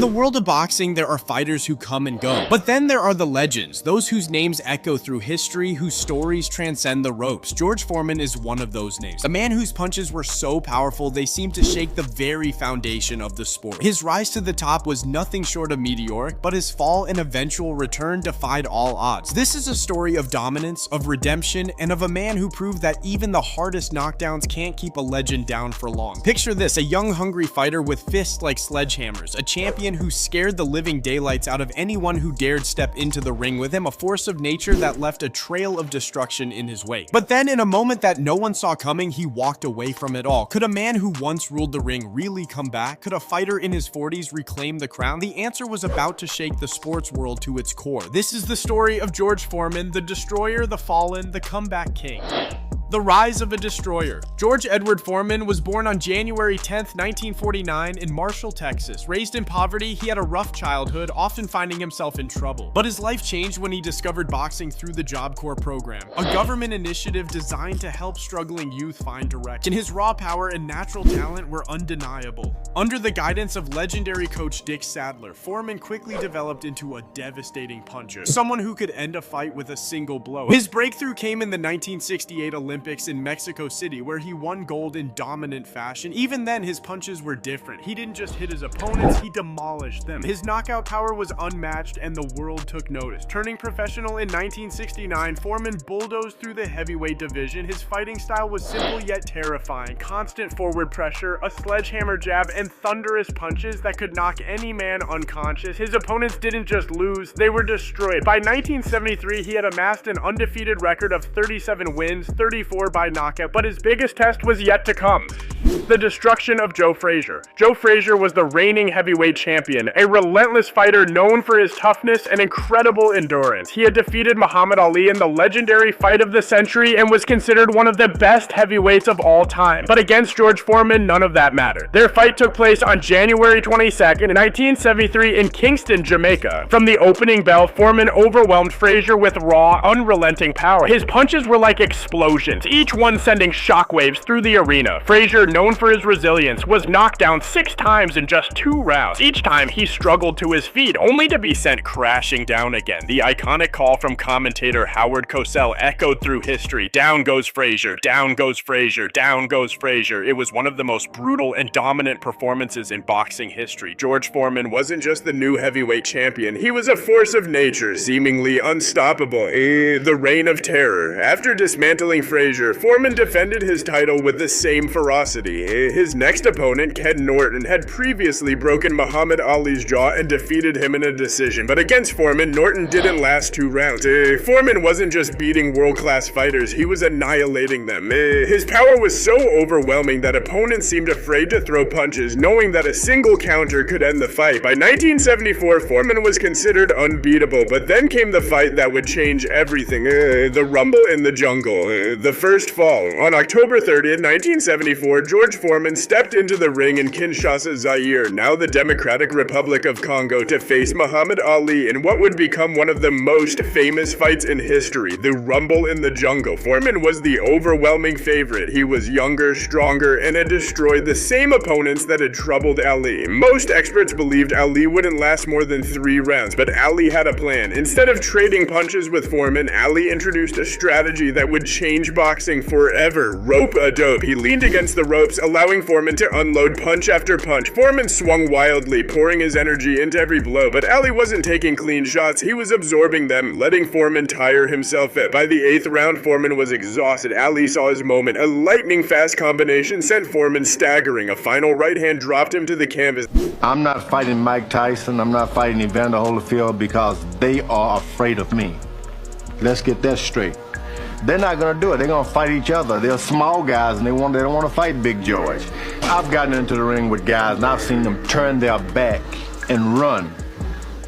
In the world of boxing, there are fighters who come and go. But then there are the legends, those whose names echo through history, whose stories transcend the ropes. George Foreman is one of those names. A man whose punches were so powerful, they seemed to shake the very foundation of the sport. His rise to the top was nothing short of meteoric, but his fall and eventual return defied all odds. This is a story of dominance, of redemption, and of a man who proved that even the hardest knockdowns can't keep a legend down for long. Picture this, a young, hungry fighter with fists like sledgehammers, a champion who scared the living daylights out of anyone who dared step into the ring with him, a force of nature that left a trail of destruction in his wake. But then, in a moment that no one saw coming, he walked away from it all. Could a man who once ruled the ring really come back? Could a fighter in his 40s reclaim the crown? The answer was about to shake the sports world to its core. This is the story of George Foreman, the destroyer, the fallen, the comeback king. The rise of a destroyer. George Edward Foreman was born on January 10, 1949 in Marshall, Texas. Raised in poverty, he had a rough childhood, often finding himself in trouble. But his life changed when he discovered boxing through the Job Corps program, a government initiative designed to help struggling youth find direction. His raw power and natural talent were undeniable. Under the guidance of legendary coach Dick Sadler, Foreman quickly developed into a devastating puncher, someone who could end a fight with a single blow. His breakthrough came in the 1968 Olympics in Mexico City, where he won gold in dominant fashion. Even then, his punches were different. He didn't just hit his opponents, he demolished them. His knockout power was unmatched, and the world took notice. Turning professional in 1969, Foreman bulldozed through the heavyweight division. His fighting style was simple yet terrifying. Constant forward pressure, a sledgehammer jab, and thunderous punches that could knock any man unconscious. His opponents didn't just lose, they were destroyed. By 1973, he had amassed an undefeated record of 37 wins, 34 by knockout, but his biggest test was yet to come. The destruction of Joe Frazier. Joe Frazier was the reigning heavyweight champion, a relentless fighter known for his toughness and incredible endurance. He had defeated Muhammad Ali in the legendary fight of the century and was considered one of the best heavyweights of all time. But against George Foreman, none of that mattered. Their fight took place on January 22nd, 1973 in Kingston, Jamaica. From the opening bell, Foreman overwhelmed Frazier with raw, unrelenting power. His punches were like explosions, each one sending shockwaves through the arena. Frazier, known for his resilience, was knocked down 6 times in just 2 rounds. Each time he struggled to his feet, only to be sent crashing down again. The iconic call from commentator Howard Cosell echoed through history. Down goes Frazier, down goes Frazier, down goes Frazier. It was one of the most brutal and dominant performances in boxing history. George Foreman wasn't just the new heavyweight champion, he was a force of nature, seemingly unstoppable. The reign of terror. After dismantling Frazier, Foreman defended his title with the same ferocity. His next opponent, Ken Norton, had previously broken Muhammad Ali's jaw and defeated him in a decision. But against Foreman, Norton didn't last 2 rounds. Foreman wasn't just beating world-class fighters, he was annihilating them. His power was so overwhelming that opponents seemed afraid to throw punches, knowing that a single counter could end the fight. By 1974, Foreman was considered unbeatable, but then came the fight that would change everything. The Rumble in the Jungle. The first fall. On October 30th, 1974, George Foreman stepped into the ring in Kinshasa, Zaire, now the Democratic Republic of Congo, to face Muhammad Ali in what would become one of the most famous fights in history, the Rumble in the Jungle. Foreman was the overwhelming favorite. He was younger, stronger, and had destroyed the same opponents that had troubled Ali. Most experts believed Ali wouldn't last more than 3 rounds, but Ali had a plan. Instead of trading punches with Foreman, Ali introduced a strategy that would change boxing forever. Rope-a-dope. He leaned against the ropes, allowing Foreman to unload punch after punch. Foreman swung wildly, pouring his energy into every blow, but Ali wasn't taking clean shots, he was absorbing them, letting Foreman tire himself out. By the 8th round, Foreman was exhausted. Ali saw his moment. A lightning-fast combination sent Foreman staggering. A final right hand dropped him to the canvas. I'm not fighting Mike Tyson, I'm not fighting Evander Holyfield because they are afraid of me. Let's get that straight. They're not gonna do it. They're gonna fight each other. They're small guys and they don't want to fight Big George. I've gotten into the ring with guys and I've seen them turn their back and run.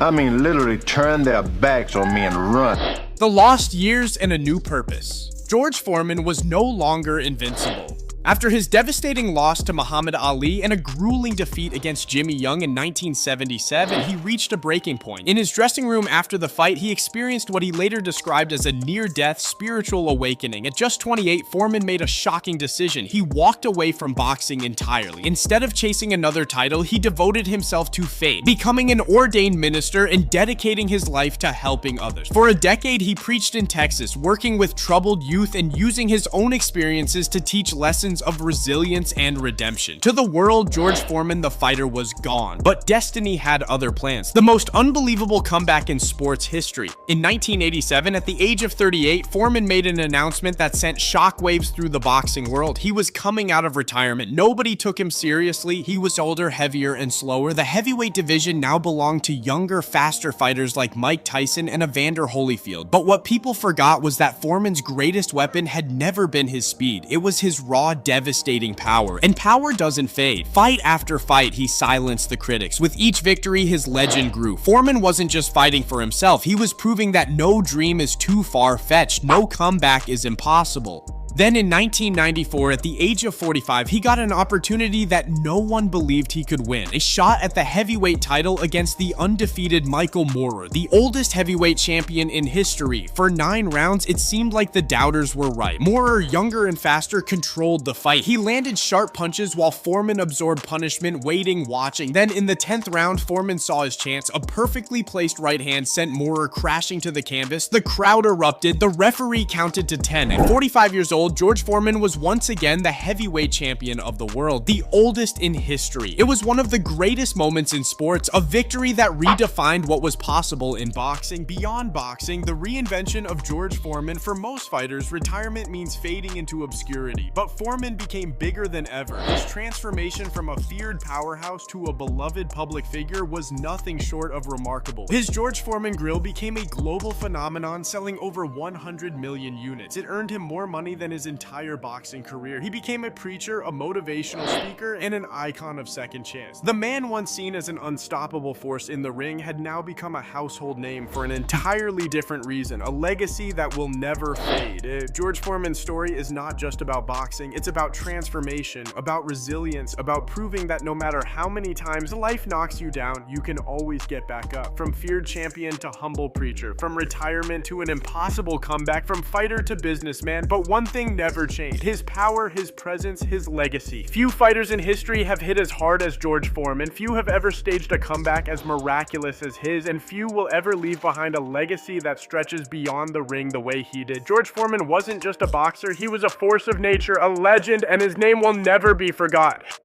I mean, literally turn their backs on me and run. The lost years and a new purpose. George Foreman was no longer invincible. After his devastating loss to Muhammad Ali and a grueling defeat against Jimmy Young in 1977, he reached a breaking point. In his dressing room after the fight, he experienced what he later described as a near-death spiritual awakening. At just 28, Foreman made a shocking decision. He walked away from boxing entirely. Instead of chasing another title, he devoted himself to faith, becoming an ordained minister and dedicating his life to helping others. For a decade, he preached in Texas, working with troubled youth and using his own experiences to teach lessons of resilience and redemption. To the world, George Foreman, the fighter, was gone, but destiny had other plans. The most unbelievable comeback in sports history. In 1987, at the age of 38, Foreman made an announcement that sent shockwaves through the boxing world. He was coming out of retirement. Nobody took him seriously. He was older, heavier, and slower. The heavyweight division now belonged to younger, faster fighters like Mike Tyson and Evander Holyfield. But what people forgot was that Foreman's greatest weapon had never been his speed. It was his raw, devastating power. And power doesn't fade. Fight after fight, he silenced the critics. With each victory, his legend grew. Foreman wasn't just fighting for himself. He was proving that no dream is too far-fetched. No comeback is impossible. Then in 1994, at the age of 45, he got an opportunity that no one believed he could win. A shot at the heavyweight title against the undefeated Michael Moorer, the oldest heavyweight champion in history. For 9 rounds, it seemed like the doubters were right. Moorer, younger and faster, controlled the fight. He landed sharp punches while Foreman absorbed punishment, waiting, watching. Then in the 10th round, Foreman saw his chance. A perfectly placed right hand sent Moorer crashing to the canvas. The crowd erupted. The referee counted to 10. At 45 years old, George Foreman was once again the heavyweight champion of the world, the oldest in history. It was one of the greatest moments in sports, a victory that redefined what was possible in boxing. Beyond boxing, the reinvention of George Foreman. For most fighters, retirement means fading into obscurity, but Foreman became bigger than ever. His transformation from a feared powerhouse to a beloved public figure was nothing short of remarkable. His George Foreman grill became a global phenomenon, selling over 100 million units. It earned him more money than his entire boxing career. He became a preacher, a motivational speaker, and an icon of second chance. The man once seen as an unstoppable force in the ring had now become a household name for an entirely different reason, a legacy that will never fade. George Foreman's story is not just about boxing, it's about transformation, about resilience, about proving that no matter how many times life knocks you down, you can always get back up. From feared champion to humble preacher, from retirement to an impossible comeback, from fighter to businessman, but one thing never changed: his power, his presence, his legacy. Few fighters in history have hit as hard as George Foreman. Few have ever staged a comeback as miraculous as his, and few will ever leave behind a legacy that stretches beyond the ring the way he did. George Foreman wasn't just a boxer, he was a force of nature, a legend, and his name will never be forgot.